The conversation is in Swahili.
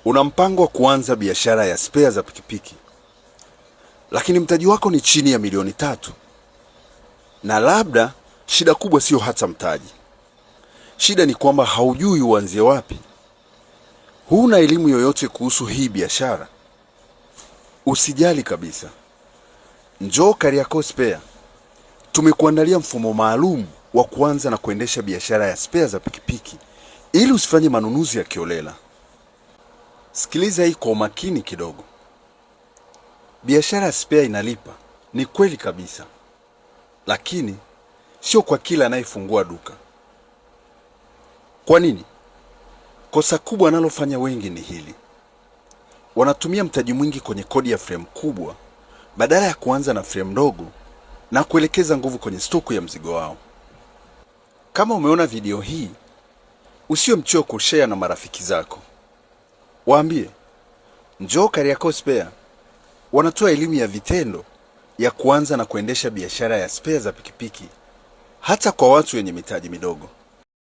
Una mpango wa kuanza biashara ya spea za pikipiki, lakini mtaji wako ni chini ya milioni 3, na labda shida kubwa sio hata mtaji. Shida ni kwamba haujui uanzie wapi. Huna elimu yoyote kuhusu hii biashara. Usijali kabisa, njoo Kariakoo Spare. Tumekuandalia mfumo maalum wa kuanza na kuendesha biashara ya spea za pikipiki ili usifanye manunuzi ya kiolela. Sikiliza hii kwa umakini kidogo. Biashara ya spea inalipa, ni kweli kabisa, lakini sio kwa kila anayefungua duka. Kwa nini? Kosa kubwa analofanya wengi ni hili: wanatumia mtaji mwingi kwenye kodi ya frame kubwa badala ya kuanza na frame ndogo na kuelekeza nguvu kwenye stoku ya mzigo wao. Kama umeona video hii, usiwe mchoyo kushare na marafiki zako. Waambie, njoo Kariakoo Spare. Wanatoa elimu ya vitendo ya kuanza na kuendesha biashara ya spea za pikipiki hata kwa watu wenye mitaji midogo.